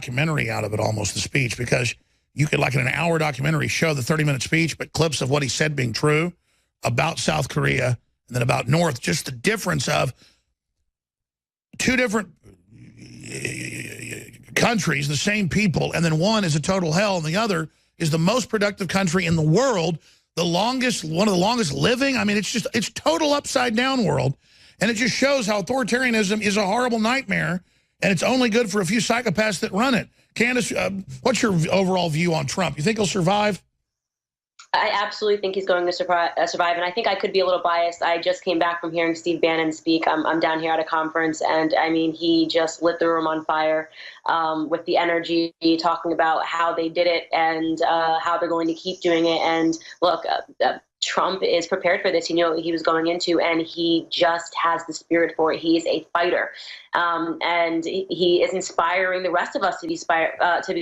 documentary out of it, almost, the speech, because you could, like in an hour documentary, show the 30-minute speech, but clips of what he said being true about South Korea and then about North, just the difference of two different countries, the same people, and then one is a total hell and the other is the most productive country in the world, the longest, one of the longest living. I mean, it's total upside down world. And it just shows how authoritarianism is a horrible nightmare, and it's only good for a few psychopaths that run it. Candace, what's your overall view on Trump? You think he'll survive? I absolutely think he's going to survive, and I think I could be a little biased. I just came back from hearing Steve Bannon speak. I'm down here at a conference, and I mean, he just lit the room on fire with the energy, talking about how they did it and how they're going to keep doing it. And look, Trump is prepared for this. He knew what he was going into, and he just has the spirit for it. He's a fighter, and he is inspiring the rest of us to be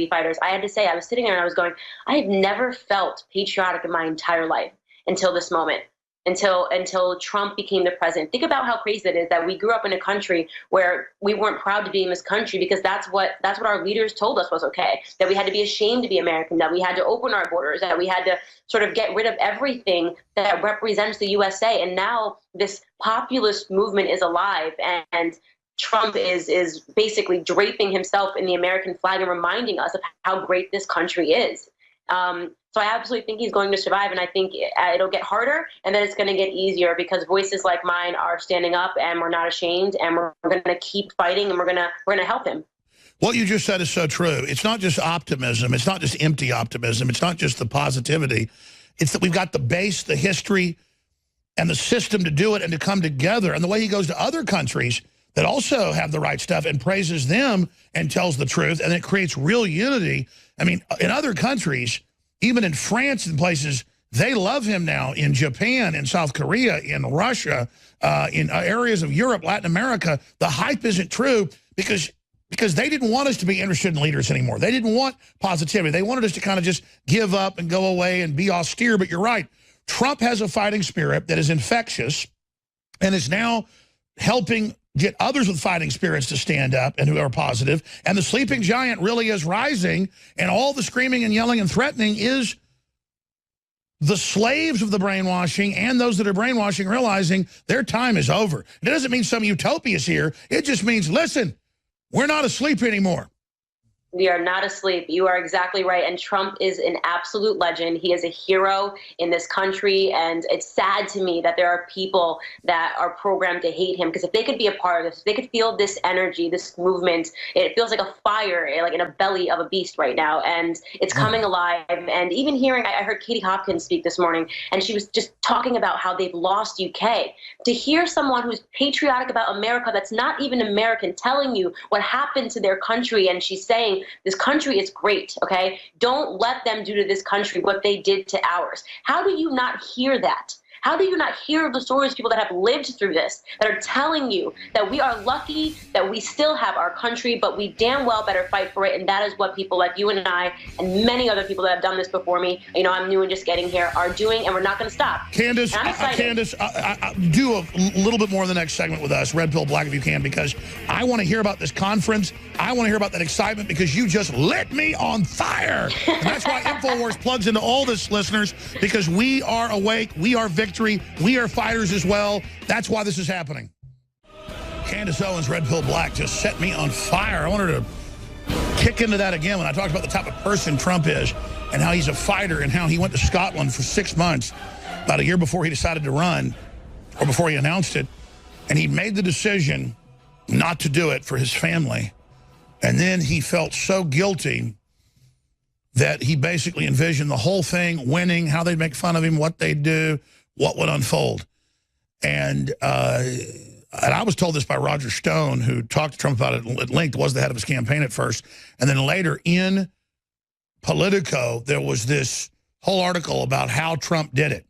fighters. I had to say, I was sitting there and I was going, I have never felt patriotic in my entire life until this moment. Until Trump became the president. Think about how crazy it is that we grew up in a country where we weren't proud to be in this country because that's what our leaders told us was okay, that we had to be ashamed to be American, that we had to open our borders, that we had to sort of get rid of everything that represents the USA. And now this populist movement is alive, and Trump is basically draping himself in the American flag and reminding us of how great this country is. So I absolutely think he's going to survive, and I think it'll get harder, and then it's going to get easier because voices like mine are standing up, and we're not ashamed, and we're going to keep fighting, and we're going to help him. What you just said is so true. It's not just optimism. It's not just empty optimism. It's not just the positivity. It's that we've got the base, the history, and the system to do it and to come together. And the way he goes to other countries that also have the right stuff and praises them and tells the truth, and it creates real unity. I mean, in other countries, even in France and places, they love him now. In Japan, in South Korea, in Russia, in areas of Europe, Latin America, the hype isn't true because they didn't want us to be interested in leaders anymore. They didn't want positivity. They wanted us to kind of just give up and go away and be austere. But you're right. Trump has a fighting spirit that is infectious and is now helping get others with fighting spirits to stand up and who are positive. And the sleeping giant really is rising, and all the screaming and yelling and threatening is the slaves of the brainwashing and those that are brainwashing realizing their time is over. It doesn't mean some utopia is here. It just means, listen, we're not asleep anymore. We are not asleep. You are exactly right. And Trump is an absolute legend. He is a hero in this country. And it's sad to me that there are people that are programmed to hate him, because if they could be a part of this, if they could feel this energy, this movement, it feels like a fire, like in a belly of a beast right now. And it's coming alive. And even hearing, I heard Katie Hopkins speak this morning, and she was just talking about how they've lost UK. To hear someone who's patriotic about America, that's not even American, telling you what happened to their country, and she's saying, this country is great, okay? Don't let them do to this country what they did to ours. How do you not hear that? How do you not hear the stories of people that have lived through this, that are telling you that we are lucky that we still have our country, but we damn well better fight for it? And that is what people like you and I and many other people that have done this before me, you know, I'm new and just getting here, are doing, and we're not going to stop. Candace, do a little bit more in the next segment with us, Red Pill Black, if you can, because I want to hear about this conference. I want to hear about that excitement because you just lit me on fire. And that's why INFOWARS plugs into all this, listeners, because we are awake, we are victorious. We are fighters as well. That's why this is happening. Candace Owens, Red Pill Black, just set me on fire. I wanted to kick into that again when I talked about the type of person Trump is and how he's a fighter and how he went to Scotland for 6 months, about a year before he decided to run, or before he announced it. And he made the decision not to do it for his family. And then he felt so guilty that he basically envisioned the whole thing winning, how they'd make fun of him, what they'd do, what would unfold. And I was told this by Roger Stone, who talked to Trump about it at length, was the head of his campaign at first. And then later in Politico, there was this whole article about how Trump did it.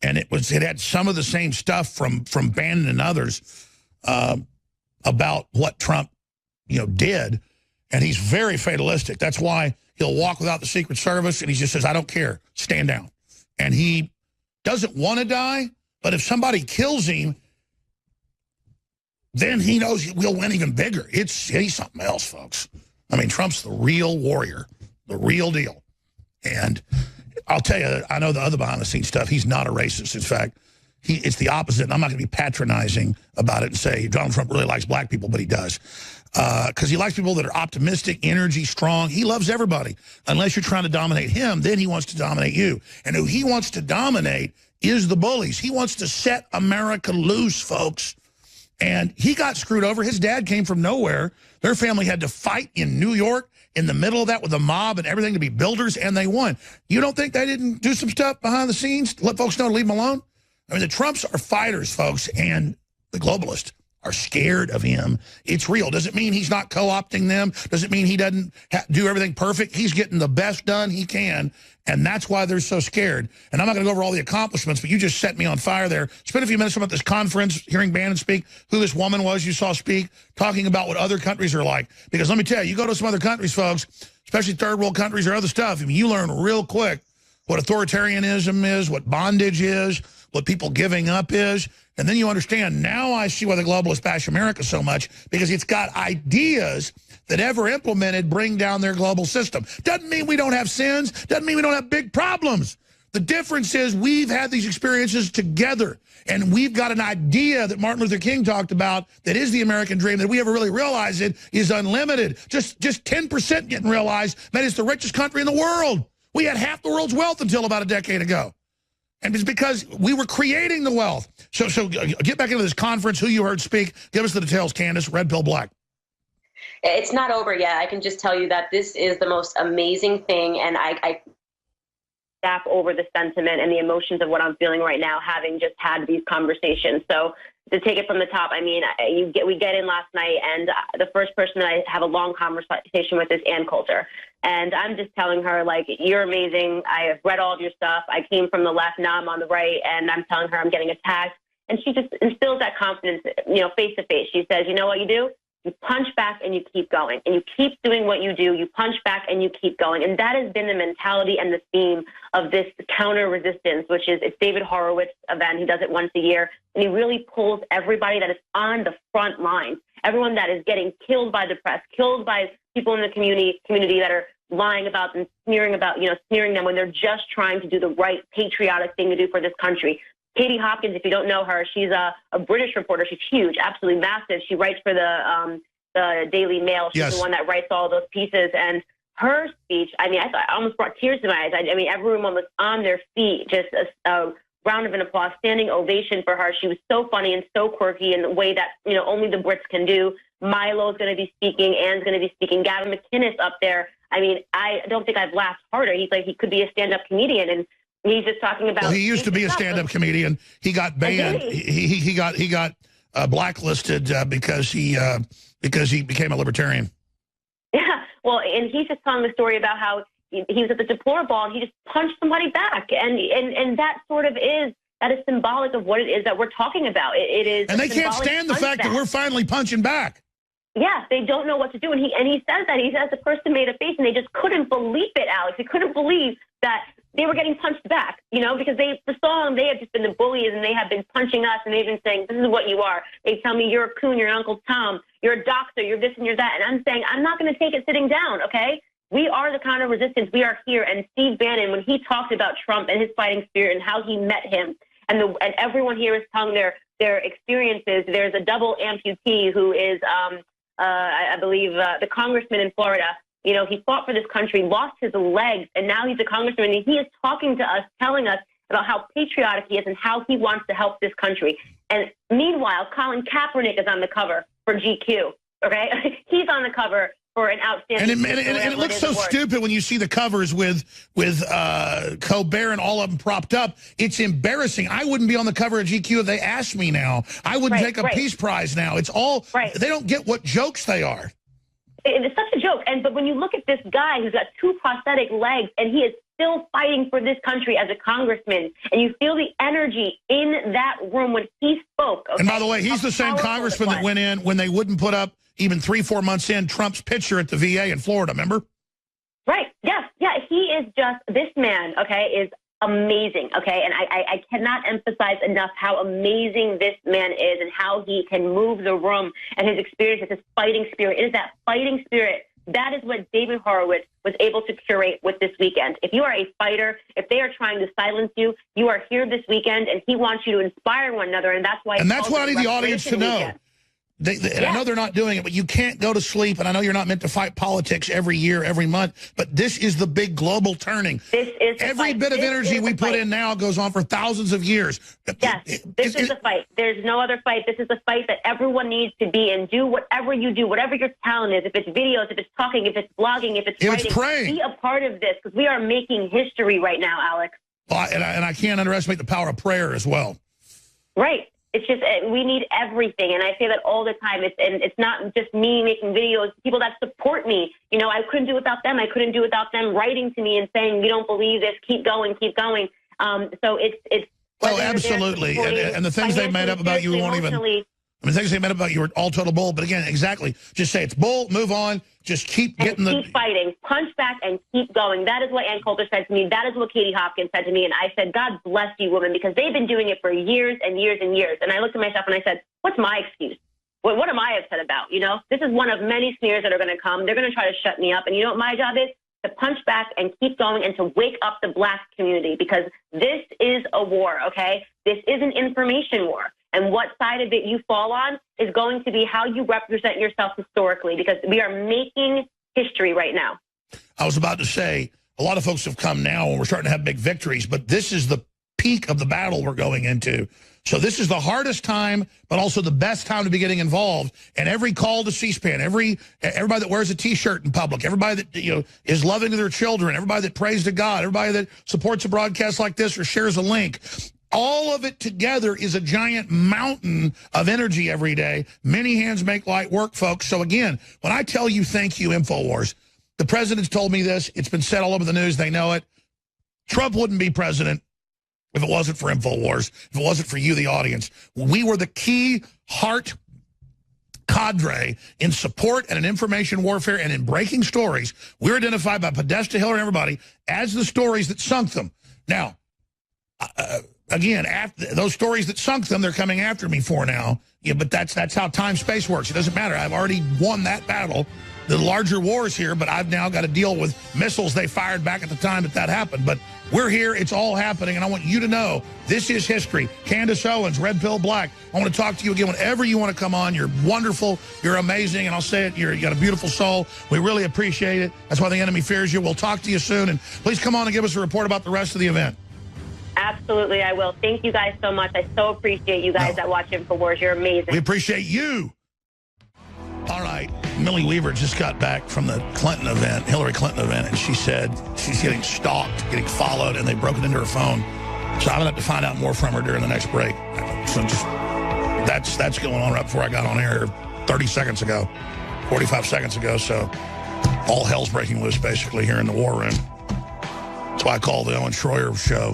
And it had some of the same stuff from Bannon and others about what Trump, did. And he's very fatalistic. That's why he'll walk without the Secret Service, and he just says, I don't care, stand down. And he doesn't want to die, but if somebody kills him, then he knows we'll win even bigger. He's something else, folks. I mean, Trump's the real warrior, the real deal. And I'll tell you, I know the other behind-the-scenes stuff. He's not a racist. In fact, it's the opposite. And I'm not going to be patronizing about it and say Donald Trump really likes black people, but he does. Because he likes people that are optimistic, energy, strong. He loves everybody. Unless you're trying to dominate him, then he wants to dominate you. And who he wants to dominate is the bullies. He wants to set America loose, folks. And he got screwed over. His dad came from nowhere. Their family had to fight in New York in the middle of that with a mob and everything to be builders, and they won. You don't think they didn't do some stuff behind the scenes to let folks know to leave them alone? I mean, the Trumps are fighters, folks, and the globalists are scared of him. It's real. Does it mean he's not co-opting them? Does it mean he doesn't do everything perfect? He's getting the best done he can, and that's why they're so scared. And I'm not going to go over all the accomplishments, but you just set me on fire there. Spend a few minutes about this conference, hearing Bannon speak, who this woman was you saw speak, talking about what other countries are like. Because let me tell you, you go to some other countries, folks, especially third world countries or other stuff, I mean, you learn real quick what authoritarianism is, what bondage is, what people giving up is. And then you understand, now I see why the globalists bash America so much, because it's got ideas that ever implemented bring down their global system. Doesn't mean we don't have sins. Doesn't mean we don't have big problems. The difference is we've had these experiences together, and we've got an idea that Martin Luther King talked about that is the American dream, that we ever really realize it is unlimited. Just 10% getting realized that it's the richest country in the world. We had half the world's wealth until about a decade ago. And it's because we were creating the wealth. So get back into this conference, who you heard speak. Give us the details, Candace, Red Pill Black. It's not over yet. I can just tell you that this is the most amazing thing, and I step over the sentiment and the emotions of what I'm feeling right now, having just had these conversations. So to take it from the top, I mean, we get in last night, and the first person that I have a long conversation with is Ann Coulter. And I'm just telling her, like, you're amazing. I have read all of your stuff. I came from the left, now I'm on the right, and I'm telling her I'm getting attacked. And she just instills that confidence, you know, face to face. She says, you know what you do? You punch back and you keep going. And you keep doing what you do. You punch back and you keep going. And that has been the mentality and the theme of this counter resistance, which is, it's David Horowitz's event. He does it once a year. And he really pulls everybody that is on the front line, everyone that is getting killed by the press, killed by people in the community that are lying about and smearing them when they're just trying to do the right patriotic thing to do for this country. Katie Hopkins, if you don't know her, she's a British reporter. She's huge, absolutely massive. She writes for the Daily Mail. She's the one that writes all those pieces. And her speech, I mean, I almost brought tears to my eyes. I mean, everyone was on their feet, just a round of an applause, standing ovation for her. She was so funny and so quirky in the way that, you know, only the Brits can do. Milo's going to be speaking. Ann's going to be speaking. Gavin McInnes up there. I mean, I don't think I've laughed harder. He's like, he could be a stand-up comedian, and he's just talking about. Well, he used to be a stand-up comedian. He got banned. He got blacklisted because he became a libertarian. Yeah, well, and he's just telling the story about how he was at the deplorable and he just punched somebody back, and that sort of is. That is symbolic of what it is that we're talking about. It is, and they can't stand the fact that we're finally punching back. Yeah, they don't know what to do, and he says that. He says the person made a face, and they just couldn't believe it, Alex. They couldn't believe that they were getting punched back, you know, because they have just been the bullies, and they have been punching us, and they've been saying, this is what you are. They tell me you're a coon, you're Uncle Tom, you're a doctor, you're this and you're that, and I'm saying I'm not going to take it sitting down, okay? We are the counter resistance. We are here, and Steve Bannon, when he talked about Trump and his fighting spirit and how he met him, and everyone here is telling their experiences. There's a double amputee who is, I believe, the congressman in Florida. You know, he fought for this country, lost his legs, and now he's a congressman. And he is talking to us, telling us about how patriotic he is and how he wants to help this country. And meanwhile, Colin Kaepernick is on the cover for GQ. Okay, he's on the cover for an outstanding. And it looks so stupid when you see the covers with Colbert and all of them propped up. It's embarrassing. I wouldn't be on the cover of GQ if they asked me now. I wouldn't take a Peace Prize now. It's all they don't get what jokes they are. It's such a joke. But when you look at this guy who's got 2 prosthetic legs and he is still fighting for this country as a congressman, and you feel the energy in that room when he spoke. Okay? And by the way, he's the same congressman that went in when they wouldn't put up, even 3-4 months in, Trump's picture at the VA in Florida, remember? Right, yes, yeah, he is just, this man, okay, is amazing, okay? And I cannot emphasize enough how amazing this man is and how he can move the room and his experience, his fighting spirit. It is that fighting spirit That is what David Horowitz was able to curate with this weekend. If you are a fighter, if they are trying to silence you, you are here this weekend, and he wants you to inspire one another, and that's why. And that's what I need the audience to know. And I know they're not doing it, but you can't go to sleep. And I know you're not meant to fight politics every year, every month. But this is the big global turning. This is every bit of energy we put in now goes on for thousands of years. Yes, this is the fight. There's no other fight. This is the fight that everyone needs to be in. Do whatever you do, whatever your talent is. If it's videos, if it's talking, if it's blogging, if it's writing, praying. Be a part of this, because we are making history right now, Alex. Well, and I can't underestimate the power of prayer as well. Right. It's just, we need everything. And I say that all the time. It's not just me making videos, people that support me. You know, I couldn't do without them. I couldn't do without them writing to me and saying, we don't believe this, keep going, keep going. So it's. Well, absolutely. And the things they made up about you won't even. I mean, things they made up about you were all total bull. But again, exactly. Just say it's bull, move on. Just keep getting keep fighting. Punch back and keep going. That is what Ann Coulter said to me. That is what Katie Hopkins said to me. And I said, God bless you, women, because they've been doing it for years and years and years. And I looked at myself and I said, what's my excuse? What am I upset about? You know, this is one of many smears that are going to come. They're going to try to shut me up. And you know what my job is? To punch back and keep going and to wake up the Black community, because this is a war, okay? This is an information war. And what side of it you fall on is going to be how you represent yourself historically, because we are making history right now. I was about to say, a lot of folks have come now and we're starting to have big victories, but this is the peak of the battle we're going into. So this is the hardest time, but also the best time to be getting involved. And every call to C-SPAN, everybody that wears a T-shirt in public, everybody that is loving to their children, everybody that prays to God, everybody that supports a broadcast like this or shares a link, all of it together is a giant mountain of energy every day. Many hands make light work, folks. So again, when I tell you thank you, InfoWars, the president's told me this. It's been said all over the news. They know it. Trump wouldn't be president if it wasn't for InfoWars, if it wasn't for you, the audience. We were the key heart cadre in support and in information warfare and in breaking stories. We're identified by Podesta, Hiller, and everybody as the stories that sunk them. Now, again, after those stories that sunk them, they're coming after me for now. Yeah, but that's how time-space works. It doesn't matter. I've already won that battle. The larger wars here, but I've now got to deal with missiles they fired back at the time that happened. But we're here. It's all happening, and I want you to know this is history. Candace Owens, Red Pill Black. I want to talk to you again whenever you want to come on. You're wonderful. You're amazing, and I'll say it. You got a beautiful soul. We really appreciate it. That's why the enemy fears you. We'll talk to you soon, and please come on and give us a report about the rest of the event. Absolutely, I will. Thank you guys so much. I so appreciate you guys that watch InfoWars. You're amazing. We appreciate you. All right. Millie Weaver just got back from the Hillary Clinton event, and she said she's getting stalked, getting followed, and they've broken into her phone. So I'm going to have to find out more from her during the next break. So just that's going on right before I got on air 30 seconds ago, 45 seconds ago. So all hell's breaking loose basically here in the war room. That's why I call the Owen Schroyer show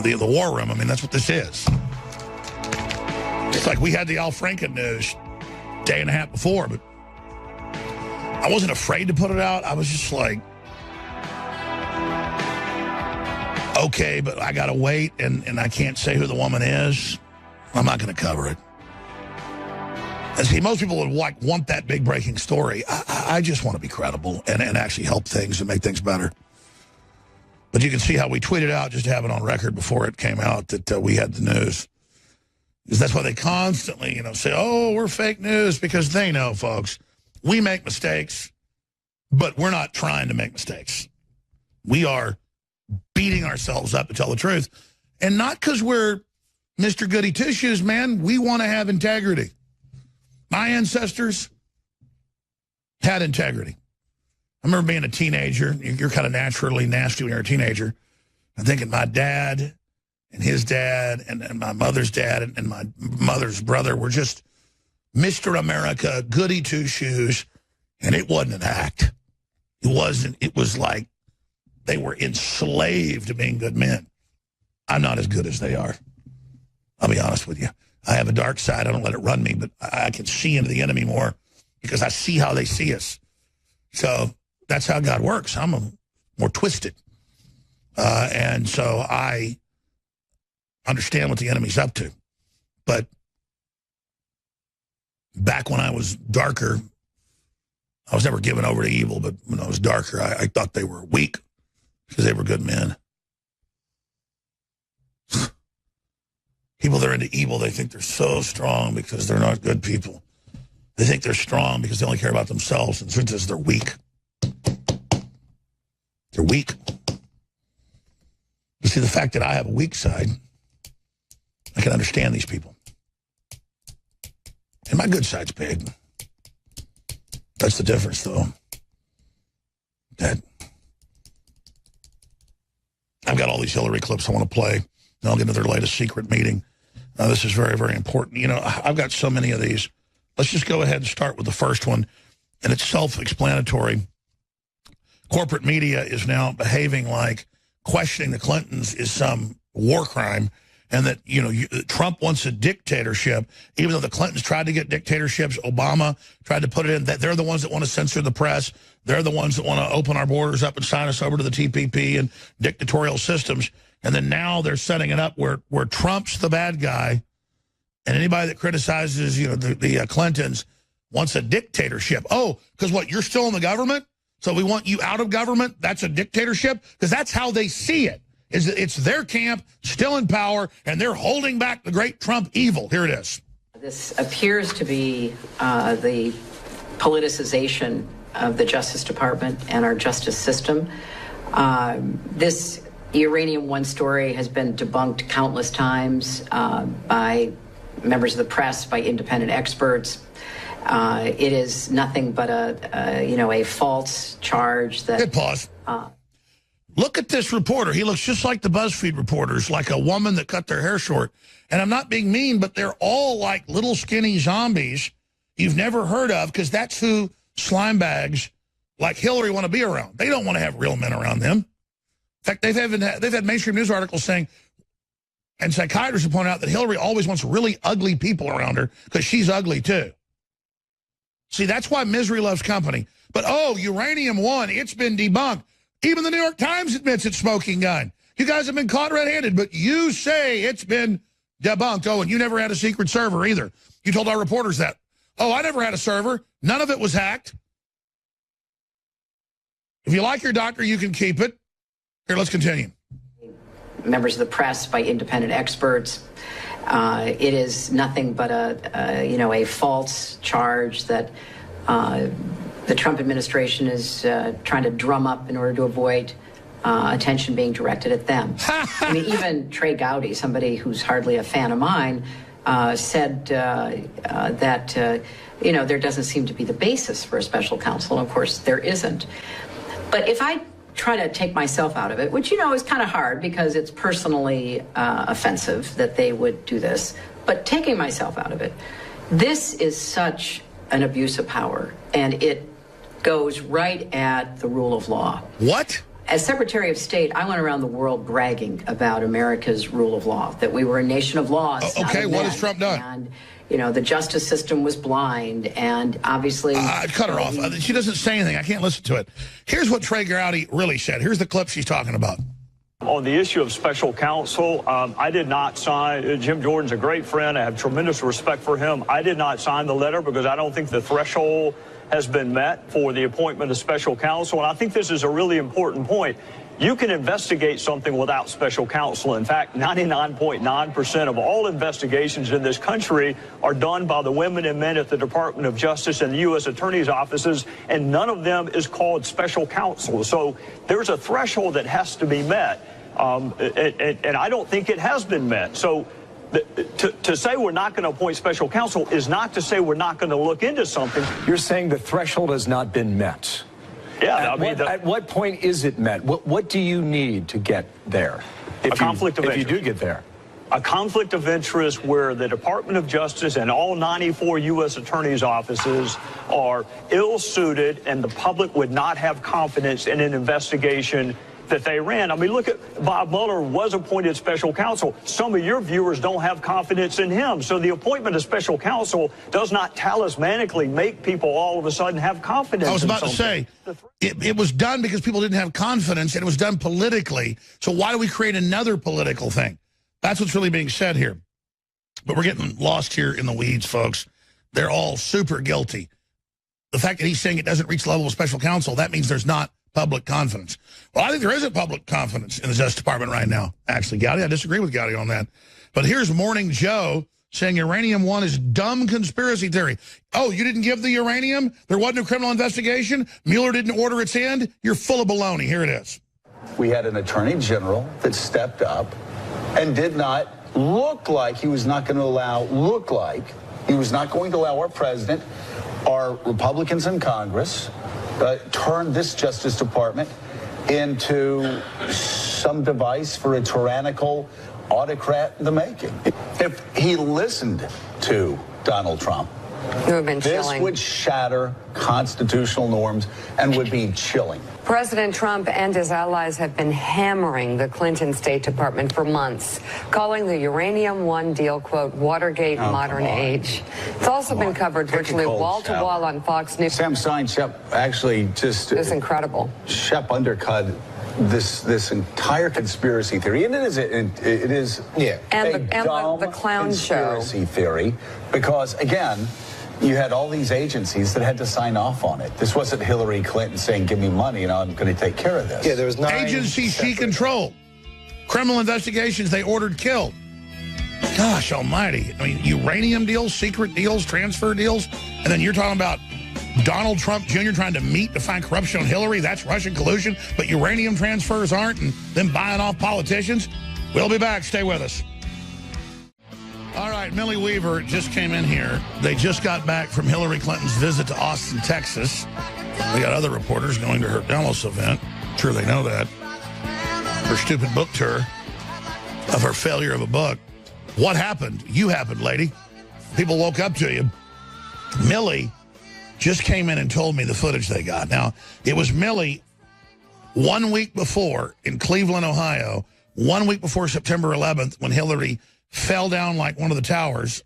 the war room. I mean, that's what this is. It's like we had the Al Franken news day and a half before, but I wasn't afraid to put it out. I was just like, okay, but I got to wait, and I can't say who the woman is. I'm not going to cover it. And see, most people would want that big breaking story. I just want to be credible and actually help things and make things better. But you can see how we tweeted out, just to have it on record before it came out, that we had the news. Because that's why they constantly, say, oh, we're fake news, because they know, folks, we make mistakes, but we're not trying to make mistakes. We are beating ourselves up to tell the truth. And not because we're Mr. Goody Two-Shoes, man. We want to have integrity. My ancestors had integrity. I remember being a teenager. You're kind of naturally nasty when you're a teenager. I'm thinking my dad and his dad and my mother's dad and my mother's brother were just Mr. America, goody two-shoes, and it wasn't an act. It wasn't. It was like they were enslaved to being good men. I'm not as good as they are. I'll be honest with you. I have a dark side. I don't let it run me, but I can see into the enemy more because I see how they see us. So that's how God works. I'm more twisted. And so I understand what the enemy's up to. But back when I was darker, I was never given over to evil, but when I was darker, I thought they were weak because they were good men. People that are into evil, they think they're so strong because they're not good people. They think they're strong because they only care about themselves. And the truth is, they're weak. They're weak. You see, the fact that I have a weak side, I can understand these people. And my good side's big. That's the difference, though. That I've got all these Hillary clips I want to play, and I'll get into their latest secret meeting. This is very, very important. You know, I've got so many of these. Let's just go ahead and start with the first one, and it's self-explanatory. Corporate media is now behaving like questioning the Clintons is some war crime, and that, you know, Trump wants a dictatorship, even though the Clintons tried to get dictatorships. Obama tried to put it in, that they're the ones that want to censor the press. They're the ones that want to open our borders up and sign us over to the TPP and dictatorial systems. And then now they're setting it up where Trump's the bad guy, and anybody that criticizes, you know, the Clintons wants a dictatorship. Oh, because what, you're still in the government? So we want you out of government? That's a dictatorship? Because that's how they see it. Is that it's their camp, still in power, and they're holding back the great Trump evil. Here it is. This appears to be the politicization of the Justice Department and our justice system. This Uranium One story has been debunked countless times by members of the press, by independent experts. It is nothing but a false charge that. Good pause. Look at this reporter. He looks just like the BuzzFeed reporters, like a woman that cut their hair short. And I'm not being mean, but they're all like little skinny zombies you've never heard of, because that's who slime bags like Hillary want to be around. They don't want to have real men around them. In fact, they've had mainstream news articles saying, and psychiatrists have pointed out, that Hillary always wants really ugly people around her because she's ugly too. See, that's why misery loves company. But, oh, Uranium One, it's been debunked. Even the New York Times admits it's smoking gun. You guys have been caught red-handed, but you say it's been debunked. Oh, and you never had a secret server either. You told our reporters that. Oh, I never had a server. None of it was hacked. If you like your doctor, you can keep it. Here, let's continue. Members of the press, by independent experts. It is nothing but a false charge that the Trump administration is trying to drum up in order to avoid attention being directed at them. I mean, even Trey Gowdy, somebody who's hardly a fan of mine, said that there doesn't seem to be the basis for a special counsel. And of course, there isn't. But if I try to take myself out of it, which, is kind of hard because it's personally offensive that they would do this, but taking myself out of it, this is such an abuse of power, and it goes right at the rule of law. What? As Secretary of State, I went around the world bragging about America's rule of law, that we were a nation of laws. Okay, what has Trump done? And, the justice system was blind, and obviously... cut her off. She doesn't say anything. I can't listen to it. Here's what Trey Gowdy really said. Here's the clip she's talking about. On the issue of special counsel, I did not sign. Jim Jordan's a great friend. I have tremendous respect for him. I did not sign the letter because I don't think the threshold has been met for the appointment of special counsel. And I think this is a really important point. You can investigate something without special counsel. In fact, 99.9% of all investigations in this country are done by the women and men at the Department of Justice and the U.S. Attorney's offices, and none of them is called special counsel. So there's a threshold that has to be met, and I don't think it has been met. So to say we're not going to appoint special counsel is not to say we're not going to look into something. You're saying the threshold has not been met. Yeah, at what point is it met? What do you need to get there? If you do get there. A conflict of interest where the Department of Justice and all 94 U.S. attorneys' offices are ill-suited and the public would not have confidence in an investigation that they ran. I mean, look at Bob Mueller was appointed special counsel. Some of your viewers don't have confidence in him. So the appointment of special counsel does not talismanically make people all of a sudden have confidence. I was about to say, it was done because people didn't have confidence, and it was done politically. So why do we create another political thing? That's what's really being said here. But we're getting lost here in the weeds, folks. They're all super guilty. the fact that he's saying it doesn't reach the level of special counsel, that means there's not public confidence. Well, I think there isn't public confidence in the Justice Department right now, actually, Gowdy. I disagree with Gowdy on that. But here's Morning Joe saying Uranium One is dumb conspiracy theory. Oh, you didn't give the uranium? There wasn't a criminal investigation? Mueller didn't order its end? You're full of baloney. Here it is. We had an attorney general that stepped up and did not look like he was not going to allow, he was not going to allow our president, our Republicans in Congress, turn this Justice Department into some device for a tyrannical autocrat in the making. If he listened to Donald Trump, this would shatter constitutional norms and would be chilling. President Trump and his allies have been hammering the Clinton State Department for months, calling the Uranium One deal, quote, Watergate modern age. It's also been covered virtually wall-to-wall on Fox News. Sam Stein, Shep, actually just... It's incredible. Shep undercut this entire conspiracy theory, and it is and the clown conspiracy theory, because again, you had all these agencies that had to sign off on it. This wasn't Hillary Clinton saying, give me money and I'm going to take care of this. Yeah, there was 9 agencies she controlled. Criminal investigations they ordered killed. Gosh almighty. I mean, uranium deals, secret deals, transfer deals, and then you're talking about Donald Trump Jr. trying to meet to find corruption on Hillary. That's Russian collusion, but uranium transfers aren't, and them buying off politicians. We'll be back. Stay with us. All right, Millie Weaver just came in here. They just got back from Hillary Clinton's visit to Austin, Texas. We got other reporters going to her Dallas event. I'm sure they know that. Her stupid book tour of her failure of a book. What happened? You happened, lady. People woke up to you. Millie just came in and told me the footage they got. Now, it was Millie 1 week before in Cleveland, Ohio, 1 week before September 11th, when Hillary fell down like one of the towers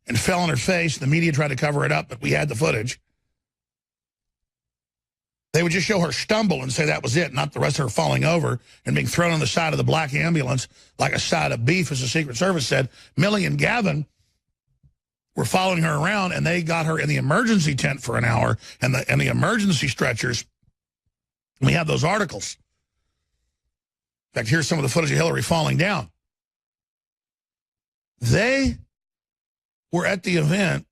and fell on her face. The media tried to cover it up, but we had the footage. They would just show her stumble and say that was it, not the rest of her falling over and being thrown on the side of the black ambulance like a side of beef, as the Secret Service said. Millie and Gavin were following her around, and they got her in the emergency tent for an hour and the emergency stretchers. We have those articles. In fact, here's some of the footage of Hillary falling down. They were at the event,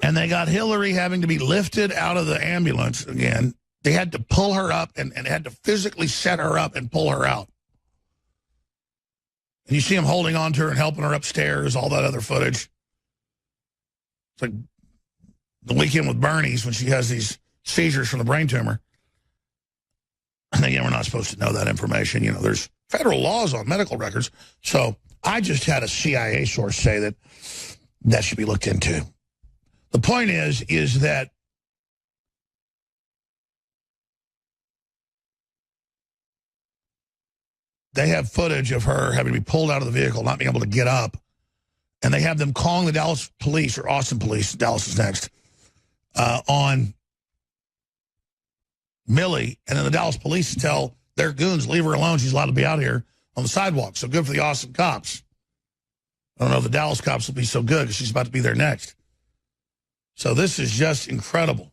and they got Hillary having to be lifted out of the ambulance again. They had to pull her up and had to physically set her up and pull her out. And you see them holding on to her and helping her upstairs, all that other footage. It's like the weekend with Bernie's when she has these seizures from the brain tumor. And again, we're not supposed to know that information. You know, there's federal laws on medical records. So I just had a CIA source say that that should be looked into. The point is that they have footage of her having to be pulled out of the vehicle, not being able to get up. And they have them calling the Dallas police, or Austin police, Dallas is next, on Millie. And then the Dallas police tell their goons, leave her alone, she's allowed to be out here on the sidewalk. So good for the Austin cops. I don't know if the Dallas cops will be so good because she's about to be there next. So this is just incredible.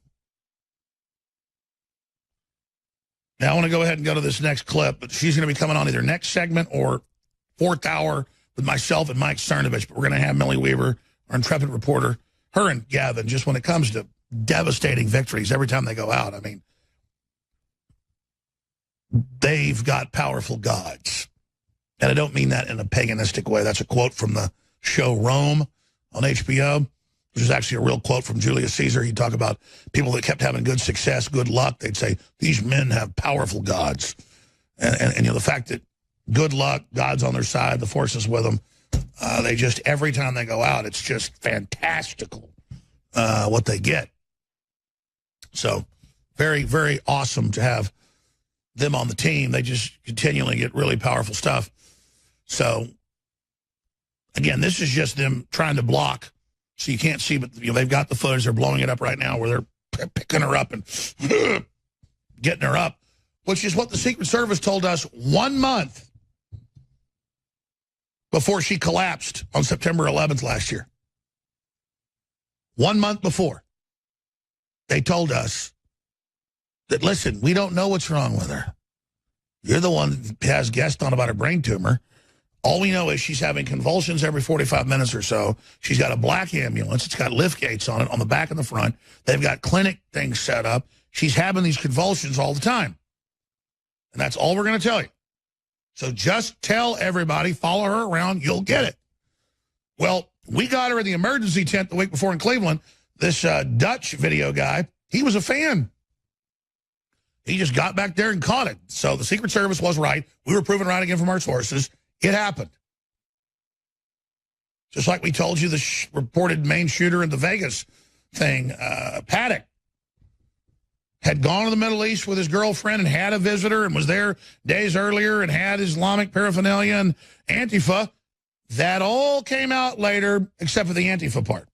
Now I want to go ahead and go to this next clip, but she's going to be coming on either next segment or fourth hour with myself and Mike Cernovich. But we're going to have Millie Weaver, our intrepid reporter, her and Gavin, just when it comes to devastating victories every time they go out. I mean, they've got powerful gods. And I don't mean that in a paganistic way. That's a quote from the show Rome on HBO, which is actually a real quote from Julius Caesar. He'd talk about people that kept having good success, good luck. They'd say, these men have powerful gods. And you know, the fact that good luck, God's on their side, the force is with them, they just, every time they go out, it's just fantastical what they get. So very, very awesome to have them on the team. They just continually get really powerful stuff. So, again, this is just them trying to block so you can't see, but you know, they've got the footage. They're blowing it up right now where they're picking her up and getting her up, which is what the Secret Service told us 1 month before she collapsed on September 11th last year. 1 month before. they told us that, listen, we don't know what's wrong with her. You're the one that has guessed on about her brain tumor. All we know is she's having convulsions every 45 minutes or so. She's got a black ambulance. It's got lift gates on it on the back and the front. They've got clinic things set up. She's having these convulsions all the time. And that's all we're going to tell you. So just tell everybody, follow her around, you'll get it. Well, we got her in the emergency tent the week before in Cleveland. This Dutch video guy, he was a fan. He just got back there and caught it. So the Secret Service was right. We were proven right again from our sources. It happened. Just like we told you, the reported main shooter in the Vegas thing, Paddock, had gone to the Middle East with his girlfriend and had a visitor and was there days earlier and had Islamic paraphernalia and Antifa. That all came out later, except for the Antifa part.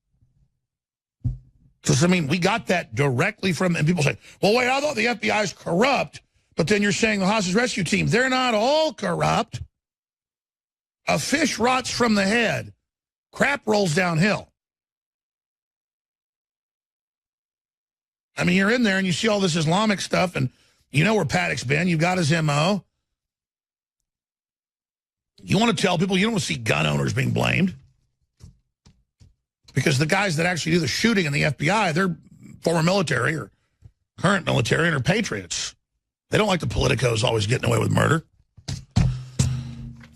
Because, I mean, we got that directly from, and people say, well, wait, I thought the FBI is corrupt, but then you're saying the hostage rescue team, they're not all corrupt. A fish rots from the head. Crap rolls downhill. I mean, you're in there and you see all this Islamic stuff, and you know where Paddock's been. You've got his M.O. You want to tell people you don't want to see gun owners being blamed. Because the guys that actually do the shooting in the FBI, they're former military or current military and are patriots. They don't like the politicos always getting away with murder.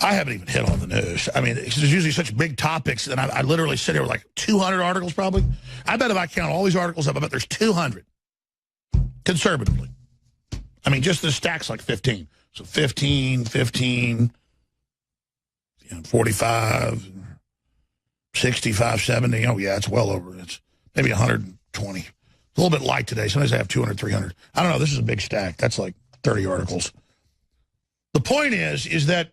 I haven't even hit on the news. I mean, there's usually such big topics that I literally sit here with like 200 articles probably. I bet if I count all these articles up, I bet there's 200. Conservatively. I mean, just the stack's like 15. So 15, 45, 65, 70. Oh, yeah, it's well over. It's maybe 120. A little bit light today. Sometimes I have 200, 300. I don't know. This is a big stack. That's like 30 articles. The point is that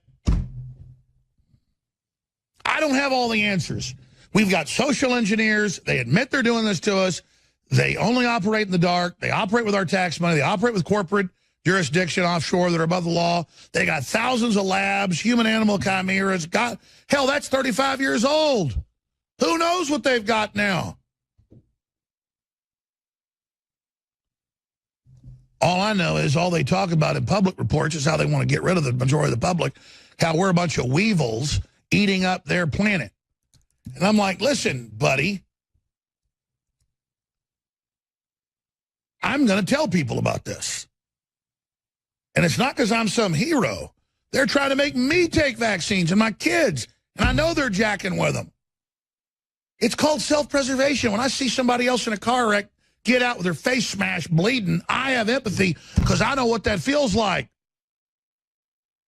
I don't have all the answers. We've got social engineers. They admit they're doing this to us. They only operate in the dark. They operate with our tax money. They operate with corporate jurisdiction offshore that are above the law. They got thousands of labs, human-animal chimeras. Hell, that's 35 years old. Who knows what they've got now? All I know is all they talk about in public reports is how they want to get rid of the majority of the public, how we're a bunch of weevils eating up their planet. And I'm like, listen, buddy, I'm going to tell people about this. And it's not because I'm some hero. They're trying to make me take vaccines and my kids, and I know they're jacking with them. It's called self-preservation. When I see somebody else in a car wreck get out with their face smashed, bleeding, I have empathy because I know what that feels like.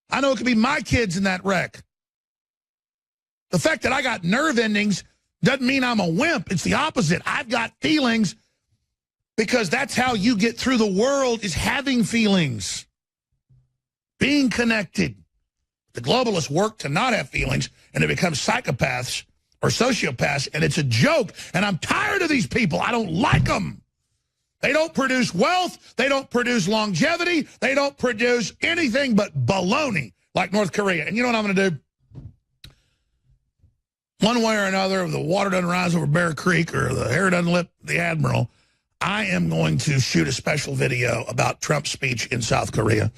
I know it could be my kids in that wreck. The fact that I got nerve endings doesn't mean I'm a wimp. It's the opposite. I've got feelings because that's how you get through the world, is having feelings, being connected. The globalists work to not have feelings, and they become psychopaths or sociopaths, and it's a joke. And I'm tired of these people. I don't like them. They don't produce wealth. They don't produce longevity. They don't produce anything but baloney like North Korea. And you know what I'm going to do? One way or another, if the water doesn't rise over Bear Creek or the hair doesn't lift the Admiral, I am going to shoot a special video about Trump's speech in South Korea.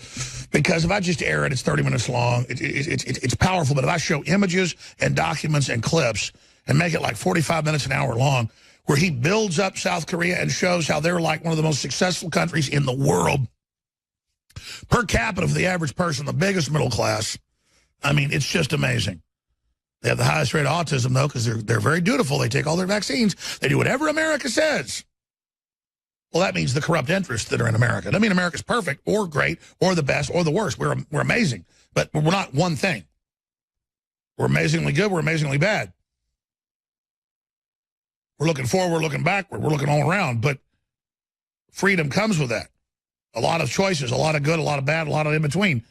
Because if I just air it, it's 30 minutes long. It's powerful. But if I show images and documents and clips and make it like 45 minutes, an hour long, where he builds up South Korea and shows how they're like one of the most successful countries in the world. Per capita for the average person, the biggest middle class. I mean, it's just amazing. They have the highest rate of autism, though, because they're very dutiful. They take all their vaccines. They do whatever America says. Well, that means the corrupt interests that are in America. Doesn't mean America's perfect or great or the best or the worst. We're amazing, but we're not one thing. We're amazingly good. We're amazingly bad. We're looking forward. We're looking backward. We're looking all around, but freedom comes with that. A lot of choices, a lot of good, a lot of bad, a lot of in between.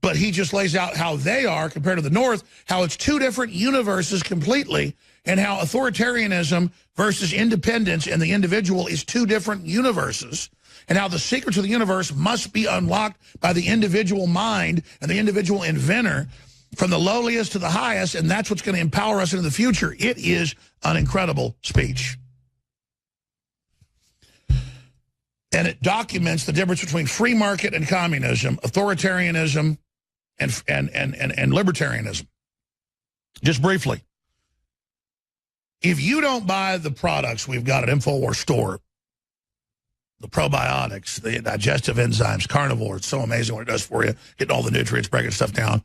But he just lays out how they are compared to the North, how it's two different universes completely, and how authoritarianism versus independence and the individual is two different universes, and how the secrets of the universe must be unlocked by the individual mind and the individual inventor from the lowliest to the highest, and that's what's going to empower us into the future. It is an incredible speech. and it documents the difference between free market and communism, authoritarianism and libertarianism. Just briefly, if you don't buy the products we've got at INFOWARS store, the probiotics, the digestive enzymes, carnivore, it's so amazing what it does for you, getting all the nutrients, breaking stuff down.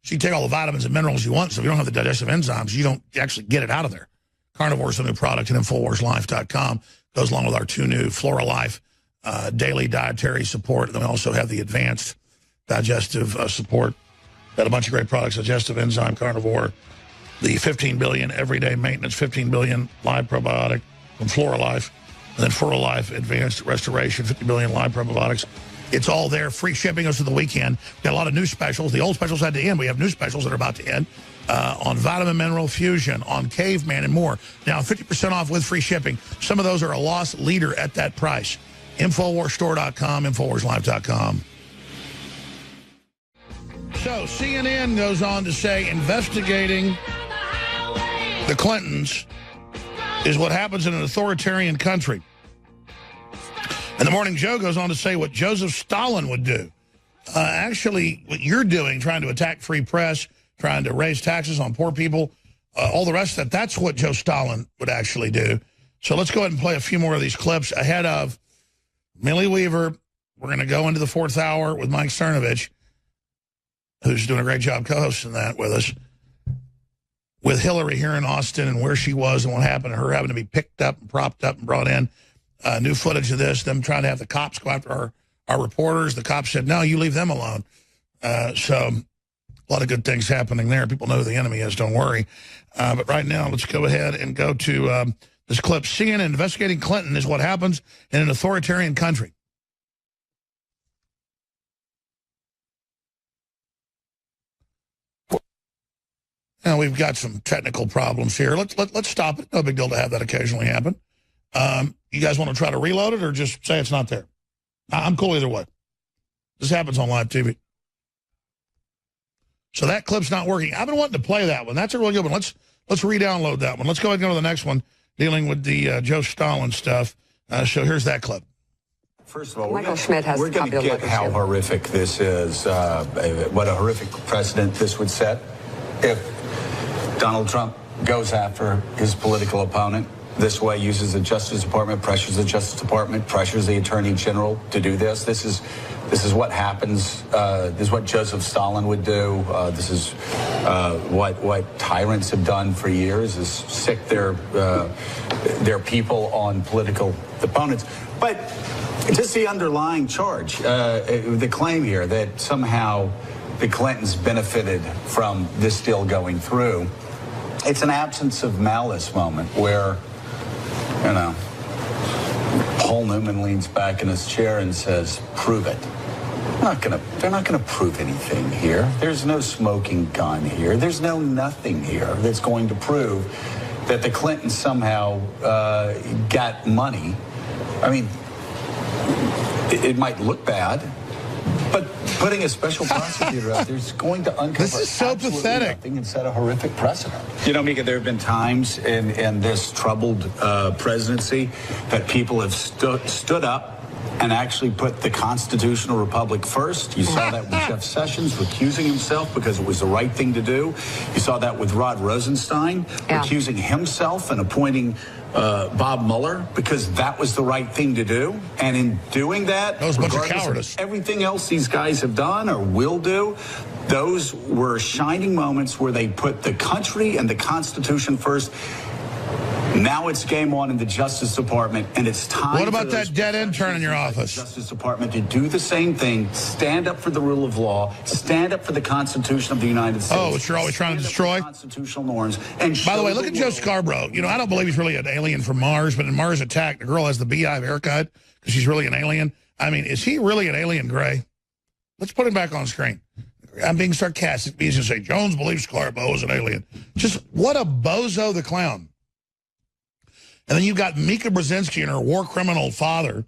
So you take all the vitamins and minerals you want, so if you don't have the digestive enzymes, you don't actually get it out of there. Carnivore is a new product at InfoWarsLife.com. Goes along with our 2 new Flora Life daily dietary support. And then we also have the advanced digestive support. Got a bunch of great products, digestive enzyme, carnivore, the 15 billion everyday maintenance, 15 billion live probiotic from Flora Life, and then Flora Life advanced restoration, 50 billion live probiotics. It's all there. Free shipping goes to the weekend. Got a lot of new specials. The old specials had to end. We have new specials that are about to end on Vitamin Mineral Fusion, on Caveman, and more. Now, 50% off with free shipping. Some of those are a loss leader at that price. InfoWarsStore.com, InfoWarsLife.com. So, CNN goes on to say investigating the Clintons is what happens in an authoritarian country. And the Morning Joe goes on to say what Joseph Stalin would do. Actually, what you're doing, trying to attack free press, trying to raise taxes on poor people, all the rest of that, that's what Joe Stalin would actually do. So let's go ahead and play a few more of these clips ahead of Millie Weaver. We're going to go into the 4th hour with Mike Cernovich, who's doing a great job co-hosting that with us, with Hillary here in Austin and where she was and what happened to her having to be picked up and propped up and brought in. New footage of this, them trying to have the cops go after our reporters. The cops said, no, you leave them alone. So a lot of good things happening there. People know who the enemy is, don't worry. But right now, let's go ahead and go to this clip. CNN investigating Clinton is what happens in an authoritarian country. Now, we've got some technical problems here. Let's stop it. No big deal to have that occasionally happen. You guys want to try to reload it or just say it's not there? I'm cool either way. This happens on live TV. So that clip's not working. I've been wanting to play that one. That's a really good one. Let's re-download that one. Let's go ahead and go to the next one, dealing with the Joe Stalin stuff. So here's that clip. First of all, Michael Schmidt has we're going to get how horrific this is, what a horrific precedent this would set if Donald Trump goes after his political opponent this way, uses the Justice Department, pressures the Justice Department, pressures the Attorney General to do this. This is what happens. This is what Joseph Stalin would do. This is what tyrants have done for years, is sick their people on political opponents. But just the underlying charge, the claim here that somehow the Clintons benefited from this deal going through, it's an absence of malice moment where, you know, Paul Newman leans back in his chair and says, prove it. They're not gonna prove anything here. There's no smoking gun here. There's no nothing here that's going to prove that the Clintons somehow got money. I mean, it might look bad, but putting a special prosecutor out there is going to uncover this is so pathetic. Nothing and set a horrific precedent. You know, Mika, there have been times in this troubled presidency that people have stood up and actually put the constitutional republic first. You saw that with Jeff Sessions recusing himself because it was the right thing to do. You saw that with Rod Rosenstein recusing himself and appointing Bob Mueller because that was the right thing to do. And in doing that, was a bunch of cowardice. Everything else these guys have done or will do, those were shining moments where they put the country and the Constitution first. Now it's game on in the Justice Department, and it's time. What about that dead intern in your office? Justice Department to do the same thing, stand up for the rule of law, stand up for the Constitution of the United States. Oh, which you're always trying to destroy? Constitutional norms. And by the way, look at Joe Scarborough. You know, I don't believe he's really an alien from Mars, but in Mars Attack, the girl has the beehive haircut because she's really an alien. I mean, is he really an alien gray? Let's put him back on screen. I'm being sarcastic. He's going to say, Jones believes Scarborough is an alien. Just what a bozo the clown. And then you've got Mika Brzezinski and her war criminal father,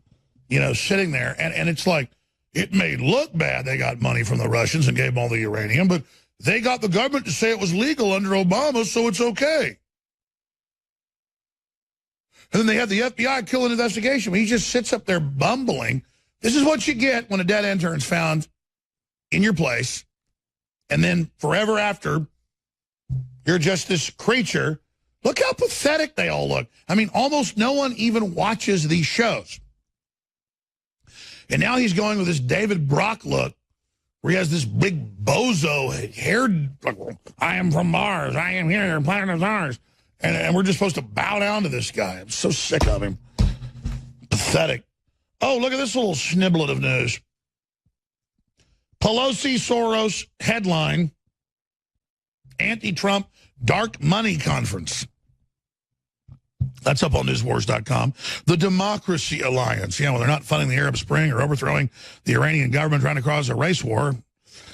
you know, sitting there. And it's like, it may look bad they got money from the Russians and gave them all the uranium, but they got the government to say it was legal under Obama, so it's okay. And then they have the FBI kill an investigation. He just sits up there bumbling. This is what you get when a dead intern's found in your place. And then forever after, you're just this creature. Look how pathetic they all look. I mean, almost no one even watches these shows. And now he's going with this David Brock look, where he has this big bozo hair. I am from Mars. I am here. Planet Mars. And we're just supposed to bow down to this guy. I'm so sick of him. Pathetic. Oh, look at this little sniblet of news. Pelosi Soros headline, anti-Trump dark money conference. That's up on newswars.com. The Democracy Alliance. Yeah, well, they're not funding the Arab Spring or overthrowing the Iranian government trying to cause a race war.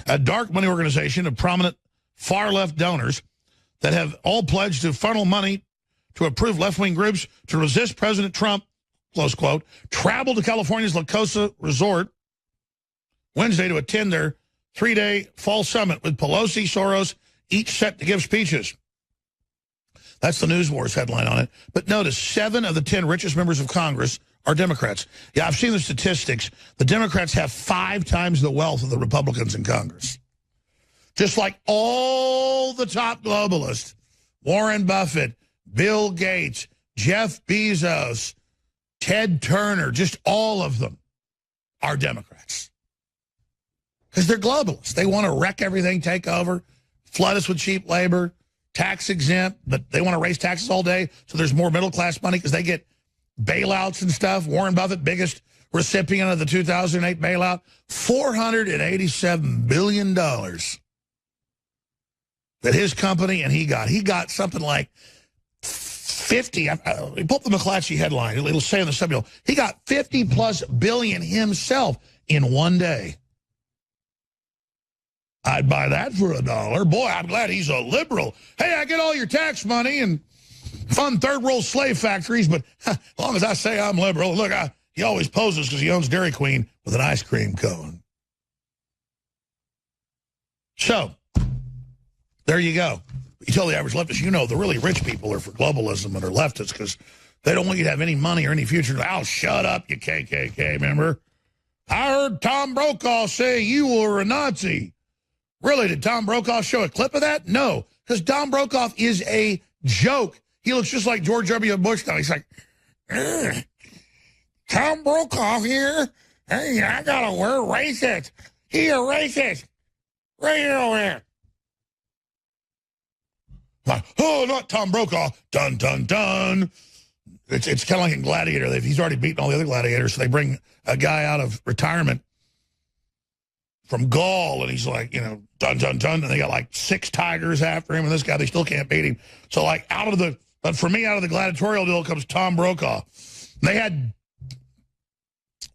A dark money organization of prominent far-left donors that have all pledged to funnel money to approve left-wing groups to resist President Trump, close quote, traveled to California's La Cosa Resort Wednesday to attend their 3-day fall summit with Pelosi, Soros, each set to give speeches. That's the News Wars headline on it. But notice, 7 of the 10 richest members of Congress are Democrats. Yeah, I've seen the statistics. The Democrats have 5 times the wealth of the Republicans in Congress. Just like all the top globalists, Warren Buffett, Bill Gates, Jeff Bezos, Ted Turner, just all of them are Democrats. Because they're globalists. They want to wreck everything, take over, flood us with cheap labor, tax exempt, but they want to raise taxes all day so there's more middle-class money because they get bailouts and stuff. Warren Buffett, biggest recipient of the 2008 bailout, $487 billion that his company and he got something like 50. Pull up the McClatchy headline. It'll say in the subtitle, he got 50+ billion himself in one day. I'd buy that for $1. Boy, I'm glad he's a liberal. Hey, I get all your tax money and fund third-world slave factories, but as long as I say I'm liberal, look, he always poses because he owns Dairy Queen with an ice cream cone. So, there you go. You tell the average leftist, you know, the really rich people are for globalism and are leftists because they don't want you to have any money or any future. Oh, shut up, you KKK member. I heard Tom Brokaw say you were a Nazi. Really, did Tom Brokaw show a clip of that? No, because Tom Brokaw is a joke. He looks just like George W. Bush now. He's like, Tom Brokaw here? Hey, I gotta wear racist. He a racist. Right here over here. Like, oh, not Tom Brokaw. Dun, dun, dun. It's kind of like in Gladiator. He's already beaten all the other gladiators, so they bring a guy out of retirement from Gaul, and he's like, you know, dun, dun, dun, and they got like 6 tigers after him, and this guy, they still can't beat him. So, like, but for me, out of the gladiatorial deal comes Tom Brokaw. They had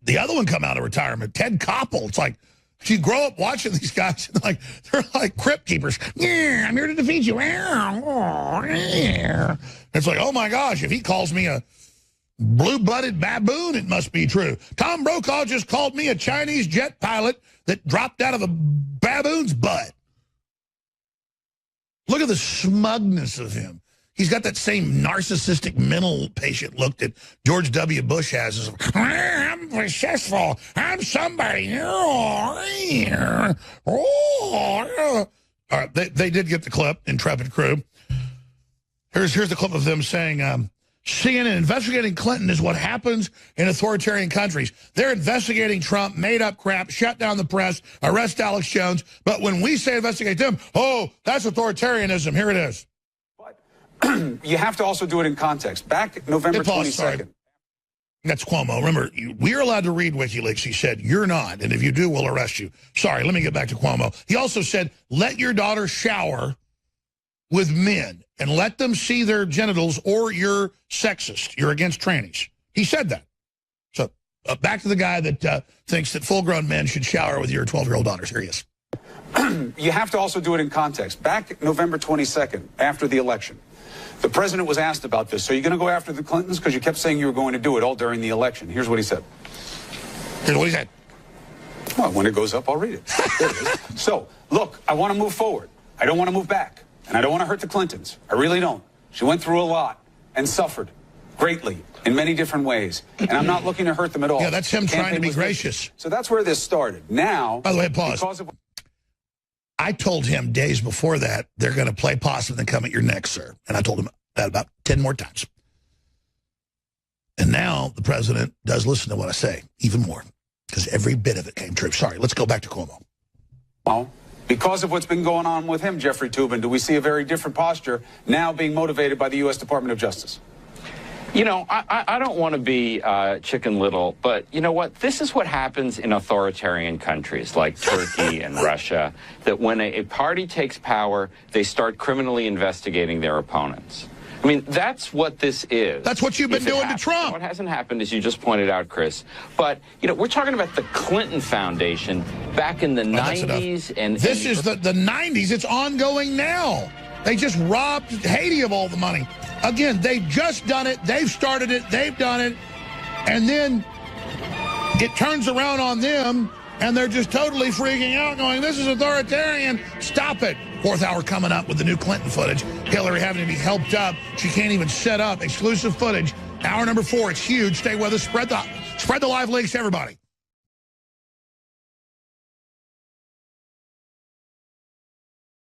the other one come out of retirement, Ted Koppel. It's like, you grow up watching these guys, and like, they're like crypt keepers. Yeah, I'm here to defeat you. It's like, oh my gosh, if he calls me a blue-blooded baboon, it must be true. Tom Brokaw just called me a Chinese jet pilot that dropped out of a baboon's butt. Look at the smugness of him. He's got that same narcissistic mental patient look that George W. Bush has. I'm successful. I'm somebody. All right, they did get the clip, Intrepid Crew. Here's the clip of them saying, CNN investigating Clinton is what happens in authoritarian countries. They're investigating Trump, made up crap, shut down the press, arrest Alex Jones. But when we say investigate them, oh, that's authoritarianism. Here it is. But you have to also do it in context. Back November 22nd. Sorry. That's Cuomo. Remember, we're allowed to read WikiLeaks. He said, you're not. And if you do, we'll arrest you. Sorry, let me get back to Cuomo. He also said, let your daughter shower with men and let them see their genitals, or you're sexist. You're against trannies. He said that. So back to the guy that thinks that full-grown men should shower with your 12-year-old daughters. Here he is. You have to also do it in context. Back November 22nd, after the election, the president was asked about this. So you're going to go after the Clintons? Because you kept saying you were going to do it all during the election. Here's what he said. Here's what he said. Well, when it goes up, I'll read it. There it is. So, look, I want to move forward. I don't want to move back. And I don't want to hurt the Clintons. I really don't. She went through a lot and suffered. greatly in many different ways. And I'm not looking to hurt them at all. Yeah, that's him trying to be gracious. So that's where this started. Now, by the way, pause. I told him days before that, they're going to play possum and come at your neck, sir. And I told him that about 10 more times. And now the president does listen to what I say, even more, because every bit of it came true. Sorry, let's go back to Cuomo. Well, because of what's been going on with him, Jeffrey Toobin, do we see a very different posture now being motivated by the U.S. Department of Justice? You know, I don't want to be Chicken Little, but you know what? This is what happens in authoritarian countries like Turkey and Russia, that when a party takes power, they start criminally investigating their opponents. I mean, that's what this is. That's what you've been doing to Trump. What hasn't happened, as you just pointed out, Chris. But, you know, we're talking about the Clinton Foundation back in the 90s. And this is the 90s. It's ongoing now. They just robbed Haiti of all the money. Again, they've just done it. They've started it. They've done it. And then it turns around on them, and they're just totally freaking out, going, this is authoritarian. Stop it. Fourth hour coming up with the new Clinton footage. Hillary having to be helped up. She can't even set up exclusive footage. Hour number 4. It's huge. Stay with us. Spread the live links to everybody.